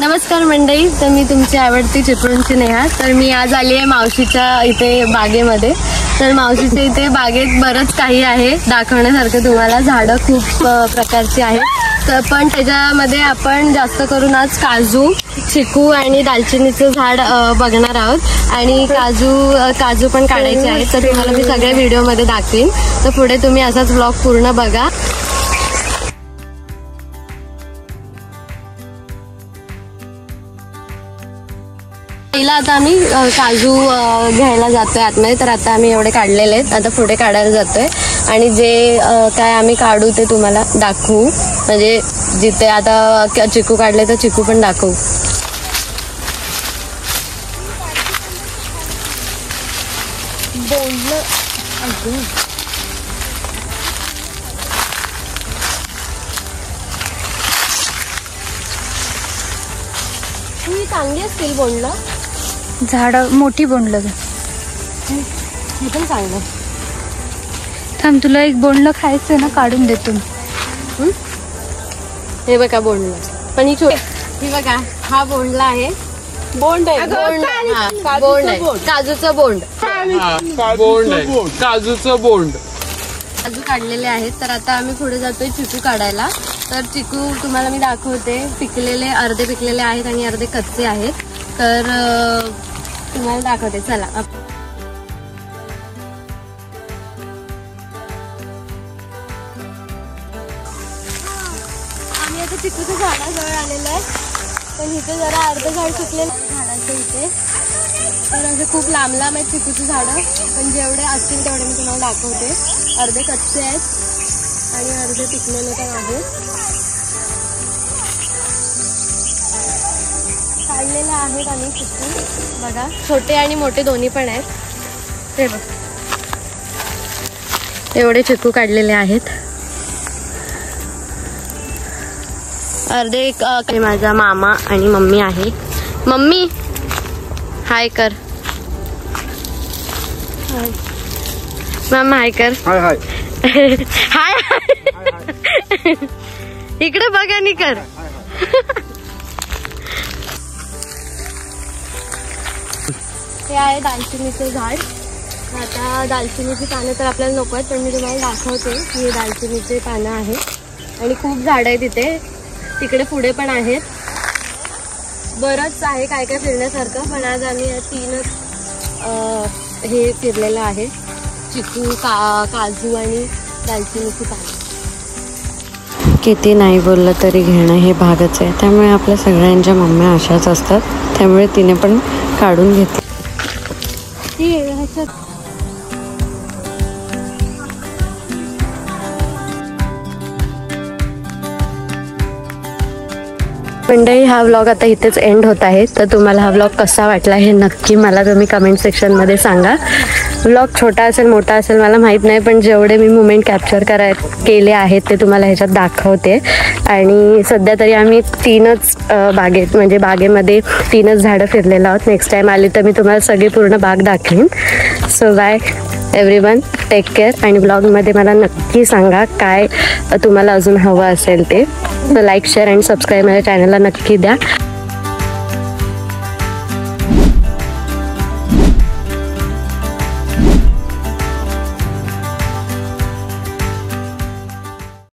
नमस्कार मंडळी, तर मी तुमची आवडती चिपळूणची नेहा। तर मी आज आली आहे मावशीच्या इथे बागेमध्ये। तर मावशीच्या इथे बागेत बरंच काही आहे दाखवण्यासारखं तुम्हाला। झाडं खूप प्रकारची आहेत, तर पण त्याच्यामध्ये आपण जास्त करून आज काजू, चिकू आणि दालचिनीचं झाड बघणार आहोत आणि काजू पण काढायचे आहेत। तर तुम्हाला मी सगळ्या व्हिडिओमध्ये दाखवेन, तर पुढे तुम्ही असाच ब्लॉग पूर्ण बघा। पहिला आता आम्ही काजू घ्यायला जातोय आतमध्ये। तर आता आम्ही एवढे काढलेले आहेत, आता पुढे काढायला जातोय आणि जे काय आम्ही काढू ते तुम्हाला दाखवू। म्हणजे जिथे आता चिकू काढले तर चिकू पण दाखवू। ही चांगली असतील बोंडलं, झाड मोठी बोंडलं हे पण चांगलं। थांब, तुला एक बोंडलं खायचं ना, काढून देतो। हे बघा बोंडलं, पण ही ही बघा, हा बोंडला आहे। बोंड आहे, बोंड आहे, काजूचं बोंड, काजूचं बोंड। काजू काढलेले आहेत। तर आता आम्ही पुढे जातोय चिकू काढायला। तर चिकू तुम्हाला मी दाखवते, पिकलेले अर्धे पिकलेले आहेत आणि अर्धे कच्चे आहेत। तर तुम्हाला दाखवते, चला। आम्ही आता चिकूच्या झाडाजवळ आलेलो आहे, पण इथे जरा अर्ध झाड सुकलेलं झाडाचं इथे। तर असे खूप लांब लांब आहेत चिकूची झाडं, पण जेवढे असतील तेवढे मी तुम्हाला दाखवते। अर्धे कच्चे आहेत आणि अर्धे पिकलेले पण आहेत। काढलेले आहेत आणि चिकू बघा, छोटे आणि मोठे दोन्ही पण आहेत। हे बघ, एवढे चिकू काढलेले आहेत। अर्धे माझा मामा आणि मम्मी आहे। मम्मी हाय कर, मामा हाय कर, हाय हाय हाय इकडे बघा आणि कर। हे आहे दालचिनीचं झाड। आता दालचिनीची पानं तर आपल्याला नको आहेत, पण मी तुम्हाला दाखवते की हे दालचिनीचे पानं आहेत आणि खूप झाड आहेत इथे। तिकडे पुढे पण आहेत, बरंच आहे काय काय फिरण्यासारखं। पण आज आम्ही तीनच हे फिरलेलं आहे, चिकू, काजू आणि दालचिनीची पानं। किती नाही बोललं तरी घेणं हे भागच आहे, त्यामुळे आपल्या सगळ्यांच्या मम्म्या अशाच असतात। त्यामुळे तिने पण काढून घेतली। मंडळी, हा व्लॉग आता इथेच एंड होत आहे। तर तुम्हाला हा व्लॉग कसा वाटला हे नक्की मला तुम्ही कमेंट सेक्शनमध्ये सांगा। व्लॉग छोटा असेल मोठा असेल मला माहीत नाही, पण जेवढे मी मुमेंट कॅप्चर केले आहेत ते तुम्हाला ह्याच्यात दाखवते। आणि सध्या तरी आम्ही तीनच बागेमध्ये तीनच झाडं फिरलेलो आहोत। नेक्स्ट टाइम आली तर मी तुम्हाला सगळी पूर्ण बाग दाखवेन। So bye everyone, take care. आणि ब्लॉगमध्ये मला नक्की सांगा काय तुम्हाला अजून हवं असेल ते। लाईक, शेअर आणि सबस्क्राईब माझ्या चॅनलला नक्की द्या।